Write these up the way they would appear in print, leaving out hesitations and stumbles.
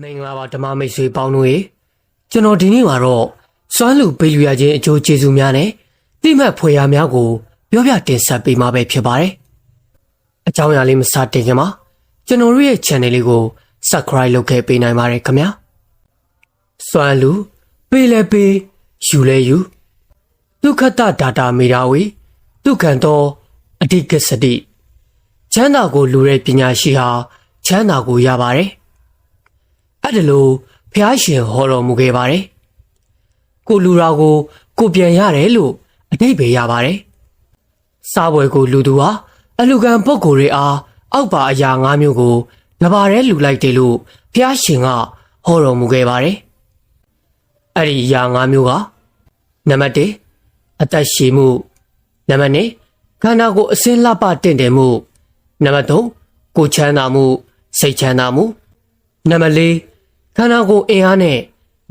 မင်္ဂလာပါဓမ္မမိတ်ဆွေပေါင်းတို့ရေကျွန်တော်ဒီနေ့မှာတော့စွမ်းလူပေးလူရခြင်းအကျိုးကျေးဇူးများနဲ့တိမှတ်ဖွယ်ရာများကိုပြောပြတင်ဆက်ပေးမှာပဲဖြစ်ပါတယ်အကြောင်းအရာလေးမစတင်ခင်မှာကျွန်တော်တို့ရဲ့ channel လေးကို subscribe လုပ်ခဲ့ပေးနိုင်ပါတယ်ခင်ဗျာစွမ်းလူပေးလဲပေးယူလဲယူဒုက္ခတဒါတာမေရာဝေဒုက္ခံတော်အဓိကစတိချမ်းသာကိုလူတဲ့ပညာရှိဟာချမ်းသာကိုရပါတယ်အဲ့ဒါလို့ဖျားရှင်ဟောတော်မူခဲ့ပါတယ်ကိုလူရာကိုပြန်ရတယ်လို့အတိတ်ပဲရပါတယ်စားပွဲကိုလူသူဟာအလူကံပုဂ္ဂိုလ်တွေအားအောက်ပါအရာ၅မျိုးကိုတပါးတည်းလူလိုက်တယ်လို့ဖျားရှင်ကဟောတော်မူခဲ့ပါတယ်အဲ့ဒီအရာ၅မျိုးကနံပါတ်1အသက်ရှည်မှုနံပါတ်2ခန္ဓာကိုယ်အစင်းလှပတင့်တယ်မှုနံပါတ်3ကိုချမ်းသာမှုစိတ်ချမ်းသာမှုနံပါတ်4ခန္ဓာကိုယ်အင်အားနဲ့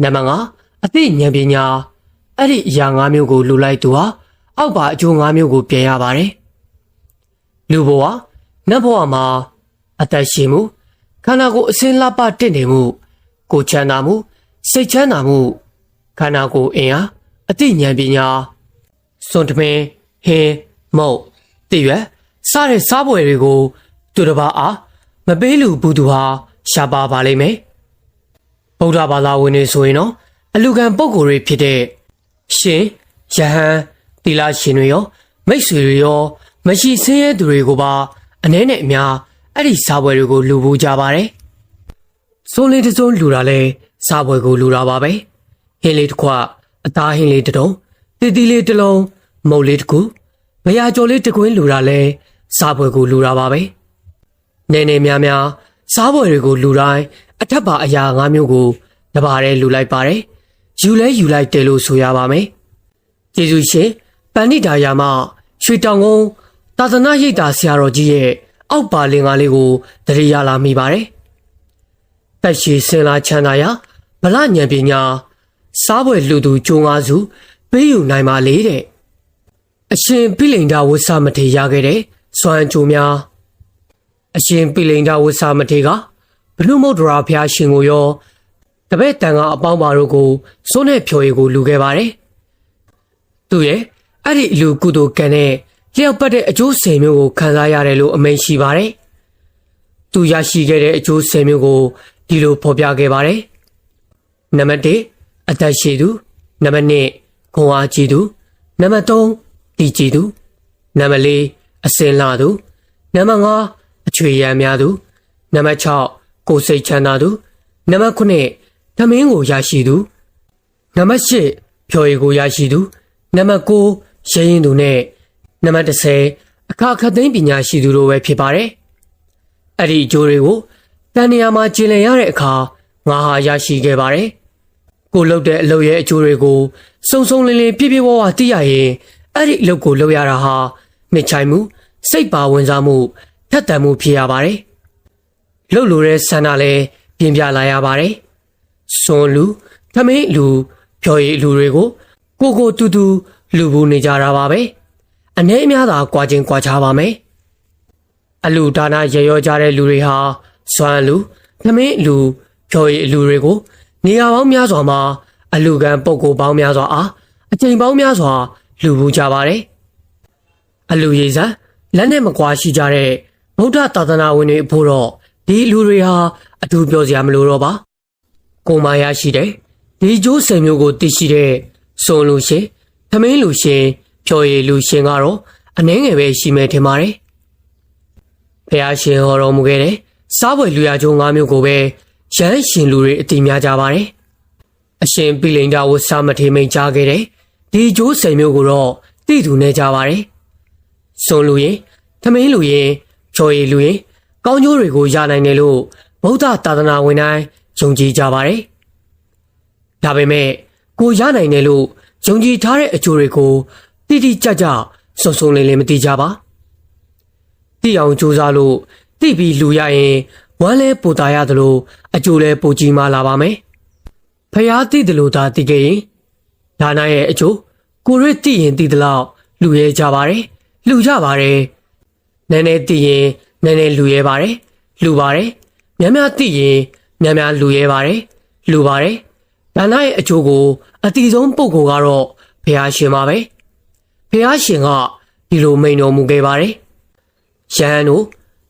နံပါတ်5အသိဉာဏ်ပညာအဲ့ဒီအရာ၅မျိုးကိုလူလိုက်သူဟာအောက်ပါအကျိုး၅မျိုးကိုပြန်ရပါတယ်လူဘဝနတ်ဘဝမှာအသက်ရှင်မှုခန္ဓာကိုယ်အစင်းလှပတင့်တယ်မှုကိုချမ်းသာမှုစိတ်ချမ်းသာမှုခန္ဓာကိုယ်အင်အားအသိဉာဏ်ပညာစွန့်တမင်ဟင်းမုတ်တည်ရွယ်စတဲ့စားပွဲတွေကိုသူတစ်ပါးအားမပေးလူဘူးသူဟာရှားပါလိမ့်မယ်ဗုဒ္ဓဘာသာဝင်တွေဆိုရင်တော့အလူကံပုဂ္ဂိုလ်တွေဖြစ်တဲ့ရှင်ယဟန်သီလရှင်တွေရောမိတ်ဆွေတွေရောမရှိဆင်းရဲသူတွေကိုပါအနည်းနဲ့အများအဲ့ဒီစားပွဲတွေကိုလူပူကြပါတယ်စိုးလေးတစ်စုံလူတာလဲစားပွဲကိုလူတာပါပဲဟင်းလေးတစ်ခွအသားဟင်းလေးတစ်တုံးတီလေးတစ်လုံးမုတ်လေးတစ်ခုဘရာကျော်လေးတစ်ကွင်းလူတာလဲစားပွဲကိုလူတာပါပဲနေနေများများစားပွဲတွေကိုလူတိုင်းအထက်ပါအရာ၅မျိုးကိုတပါးတည်းလူလိုက်ပါတယ်ယူလဲယူလိုက်တယ်လို့ဆိုရပါမယ်ကျေးဇူးရှင်ပဏိဒါယာမရွှေတောင်ကုန်းသာသနာရိပ်သာဆရာတော်ကြီးရဲ့အောက်ပါလင်္ကာလေးကိုတရေရလာမိပါတယ်တက်ရှိစင်လာချမ်းသာရာဗလဉဏ်ပညာစားပွဲလူသူကျိုး၅စုပေးယူနိုင်ပါလေတဲ့အရှင်ပိလိန်ဒါဝဆမထေရခဲ့တဲ့စွမ်းကြိုးများအရှင်ပိလိန်ဒါဝဆမထေကဘလူမုဒ္ဒရာဖျားရှင်ကိုရောတပည့်တန်ကအပေါင်းပါတို့ကိုစိုးနဲ့ဖြော်ရည်ကိုလူခဲ့ပါတယ်သူရဲ့အဲ့ဒီလူကုသိုလ်ကံနဲ့လျှောက်ပတ်တဲ့အကျိုး10မျိုးကိုခံစားရတယ်လို့အမိန့်ရှိပါတယ်သူရရှိခဲ့တဲ့အကျိုး10မျိုးကိုဒီလိုဖော်ပြခဲ့ပါတယ်နံပါတ်1အသက်ရှိသူနံပါတ်2ခွန်အားကြီးသူနံပါတ်3တည်ကြည်သူနံပါတ်4အစင်လာသူနံပါတ်5အချွေရံများသူနံပါတ်6ကိုယ်စိတ်ချမ်းသာသူနံပါတ်9သမင်းကိုရရှိသူနံပါတ်10ဖြော်ရည်ကိုရရှိသူနံပါတ်9ရရင်သူနဲ့နံပါတ်10အခါခသိမ်းပညာရှိသူတို့ပဲဖြစ်ပါတယ်အဲ့ဒီအကျိုးတွေကိုတန်နေရာမှာကျင်လည်ရတဲ့အခါငါဟာရရှိခဲ့ပါတယ်ကိုလုပ်တဲ့အလုပ်ရဲ့အကျိုးတွေကိုစုံစုံလင်လင်ပြည့်ပြည့်ဝဝသိရရင်အဲ့ဒီအလုပ်ကိုလုပ်ရတာဟာနှစ်ချိုင်မှုစိတ်ပါဝင်စားမှုထက်သန်မှုဖြစ်ရပါတယ်လှုပ်လို့တဲ့ဆန္ဒလည်းပြင်းပြလာရပါတယ်စွန်လူသမင်းလူဖြော်ရည်လူတွေကိုကိုတူတူလူဘူးနေကြတာပါပဲအနေအများသာကြွားခြင်းကြွားချပါမယ်အလူဒါနရေရောကြတဲ့လူတွေဟာစွမ်းလူသမင်းလူဖြော်ရည်လူတွေကိုနေရာပေါင်းများစွာမှာအလူကံပုဂ္ဂိုလ်ပေါင်းများစွာအားအချိန်ပေါင်းများစွာလူဘူးကြပါတယ်အလူရည်စံလက်နဲ့မကွာရှိကြတဲ့ဗုဒ္ဓသာသနာဝင်တွေအဖို့တော့ဒီလူတွေဟာအထူးပြောစရာမလိုတော့ပါကိုမာရရှိတဲ့ဒီကျိုး10မျိုးကိုသိရှိတဲ့စွန်လူရှင်သမင်းလူရှင်ဖြော်ရည်လူရှင်ကတော့အနှဲငယ်ပဲရှိမယ်ထင်ပါတယ်ဘုရားရှင်ဟောတော်မူခဲ့တဲ့စားပွဲလူရကျိုး၅မျိုးကိုပဲရဟန်းရှင်လူတွေအတိများကြပါတယ်အရှင်ပိလိန်ဒါဝဆမထေမိန်ကြားခဲ့တဲ့ဒီကျိုး10မျိုးကိုတော့သိသူနေကြပါတယ်စွန်လူရင်သမင်းလူရင်ဖြော်ရည်လူရင်ကောင်းကျိုးတွေကိုရနိုင်တယ်လို့ဗုဒ္ဓသာသနာဝင်တိုင်းယုံကြည်ကြပါတယ်ဒါပေမဲ့ကိုရနိုင်တယ်လို့ယုံကြည်ထားတဲ့အကျိုးတွေကိုတိတိကျကျစုံစုံလင်လင်မသိကြပါသိအောင်ကြိုးစားလို့သိပြီးလူရရင်ဝမ်းလဲပူတာရသလိုအကျိုးလဲပိုကြီးမားလာပါမယ်ဖျားသိတယ်လို့သာသိခဲ့ရင်ဒါနရဲ့အကျိုးကိုရစ်သိရင်သိသလောက်လူရဲကြပါတယ်လူကြပါတယ်နည်းနည်းသိရင်နည်းနည်းလူရဲပါတယ်လူပါတယ်များများသိရင် များများလူရဲပါတယ်လူပါတယ်ဒါနရဲ့အကျိုးကိုအတိဆုံးပုဂ္ဂိုလ်ကတော့ဘုရားရှင်ပါပဲဘုရားရှင်ကဒီလိုမိန့်တော်မူခဲ့ပါတယ်ယဟန်တို့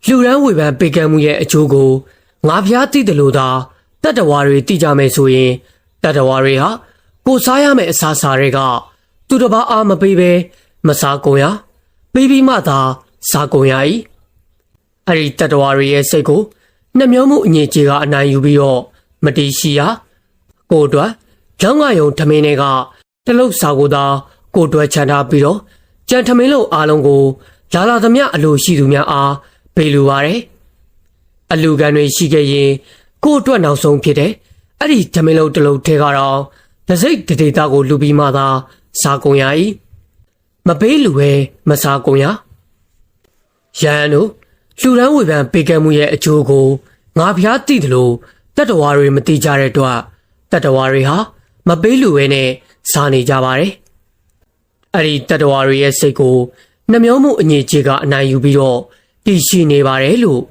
လူရန်ဝေဖန်ပေးကမ်းမှုရဲ့အကျိုးကိုငါဘုရားသိတယ်လို့သာတတ္တဝါတွေသိကြမယ်ဆိုရင်တတ္တဝါတွေဟာကိုစားရမယ့်အစားအစာတွေကသူတစ်ပါးအားမပေးဘဲမစားကုန်ရပေးပြီးမှသာစားကုန်ရ၏အဲ့ဒီတတ္တဝါတွေရဲ့စိတ်ကိုနှမျောမှုအငြိကြေကအနိုင်ယူပြီးတော့မတည်ရှိရာကိုအတွက်ကျောင်းငါယုံထမင်းတွေကတလုတ်စာကိုသာကိုအတွက်ချန်ထားပြီးတော့ကြံထမင်းလုံးအားလုံးကိုလာလာသမျှအလိုရှိသူများအားပေးလိုပါတယ်အလူကန်တွေရှိခဲ့ရင်ကိုအတွက်နောက်ဆုံးဖြစ်တဲ့အဲ့ဒီထမင်းလုံးတလုံးထဲကတော့လက်စိတ်ဒေတာကိုလူပြီးမှသာစားကုန်ရ၏မပေးလူပဲမစားကုန်ရရန်တို့လူရန်ဝေဖန်ပေးကမ်းမှုရဲ့အကျိုးကိုငါဖျားသိတယ်လို့တတ္တဝါတွေမသိကြတဲ့အတွက်တတ္တဝါတွေဟာမပေးလူပဲနဲ့စားနေကြပါတယ်အဲ့ဒီတတ္တဝါတွေရဲ့စိတ်ကိုနှမျောမှုအငြိကြေကအနိုင်ယူပြီးတော့တည်ရှိနေပါတယ်လို့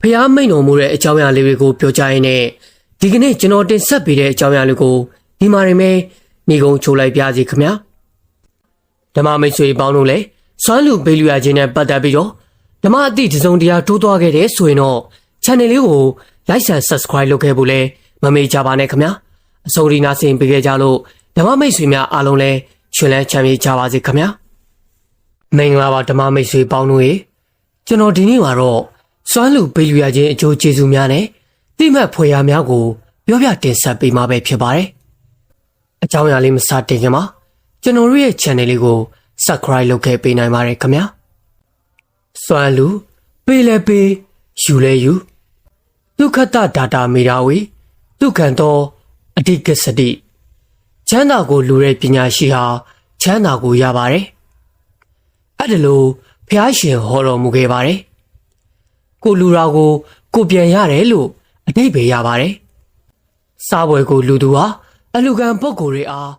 ဖျားမိန်တော်မူတဲ့အကြောင်းအရာလေးတွေကိုပြောကြရင်းနဲ့ဒီကနေ့ကျွန်တော်တင်ဆက်ပေးတဲ့အကြောင်းအရာလေးကိုဒီမှာရင်ပဲညီကုန်းချိုးလိုက်ပြစီခင်ဗျာဓမ္မမိတ်ဆွေပေါင်းတို့လည်းစွမ်းလူပေးလူရခြင်းနဲ့ပတ်သက်ပြီးတော့ဓမ္မအသည့်တစုံတရာတိုးသွားခဲ့တဲ့ဆိုရင်တော့ channel လေးကို like and subscribe လုပ်ခဲ့ဖို့လည်းမမေ့ကြပါနဲ့ခင်ဗျာအစိုးရနာဆင်ပေးခဲ့ကြလို့ဓမ္မမိတ်ဆွေများအားလုံးလည်းရှင်လန်းချမ်းမြေ့ကြပါစေခင်ဗျာမင်္ဂလာပါဓမ္မမိတ်ဆွေပေါင်းတို့ရေကျွန်တော်ဒီနေ့မှာတော့စွမ်းလူပေးလူရခြင်းအကျိုးကျေးဇူးများနဲ့တိမှတ်ဖွယ်ရာများကိုပြောပြတင်ဆက်ပေးမှာပဲဖြစ်ပါတယ်အကြောင်းအရာလေးမစတင်ခင်မှာကျွန်တော်တို့ရဲ့ channel လေးကို subscribe လုပ်ခဲ့ပေးနိုင်ပါတယ်ခင်ဗျာစွမ်းလူပေးလဲပေးယူလဲယူဒုက္ခတဒါတာမေရာဝေဒုက္ခံတော်အဓိကစတိချမ်းသာကိုလူတဲ့ပညာရှိဟာချမ်းသာကိုရပါတယ်အဲ့ဒါလို့ဘုရားရှင်ဟောတော်မူခဲ့ပါတယ်ကိုလူရာကိုပြန်ရတယ်လို့အဓိပ္ပာယ်ရပါတယ်စားပွဲကိုလူသူဟာအလူကံပုဂ္ဂိုလ်တွေအား